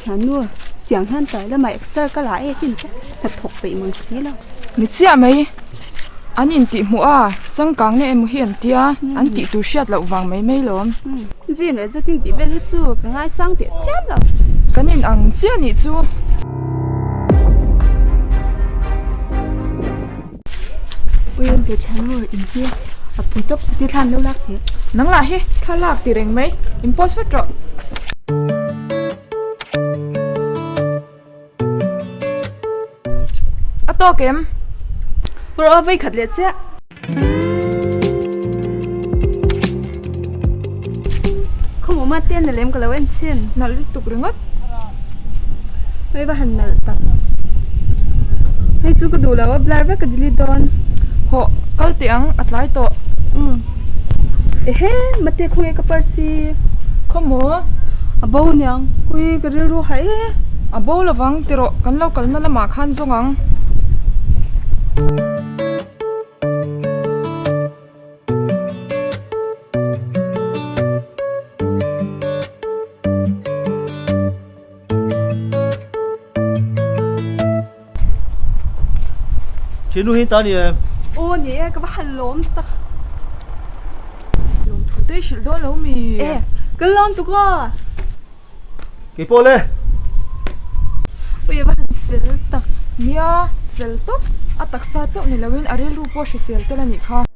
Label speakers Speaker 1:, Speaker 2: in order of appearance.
Speaker 1: chả nuôi chẳng hơn tới là mày sơ cái lái thì thật thuộc bị một xí đâu
Speaker 2: nị chia mày anh nhìn tị mua chẳng càng này em hiền tia anh tị tu sét lậu vàng mấy lắm
Speaker 1: gì nữa cho kinh tế bên hết chú cái hai sang tiệt chết rồi
Speaker 2: cái nhìn ăn chia nị chú
Speaker 1: ui em thì chả nuôi in kia à phụ tốc thì than lâu lắc thế
Speaker 2: nắng lại he khá lạc tị đánh mấy impulse phát rồi à to kém
Speaker 1: bro vây khát liệt chứ không muốn mất tiền để làm cái lâu anh xin
Speaker 2: nãy tục đứng ngất
Speaker 1: mấy bà hành nợ tập hay chú có đủ lâu blur với cái gì đòn
Speaker 2: họ cái tiếng at lại to
Speaker 1: ê mất tiền không nghe cái parsi
Speaker 2: không mua
Speaker 1: à bao nhiêu ui cái rượu hay
Speaker 2: à bao là vắng tiro kan lâu kan na mà khan zong ang
Speaker 3: Chị nuôi ta đi em.
Speaker 1: ô nhỉ cái bà hành lốm ta
Speaker 2: lồng thủ tê shil đó lâu mi
Speaker 1: ê cái lon tụi co
Speaker 3: Cái bộ lên.
Speaker 1: ui bà hành phil ta
Speaker 2: nia fel to atak sa chau ni lawin are lu po shel te la ni kha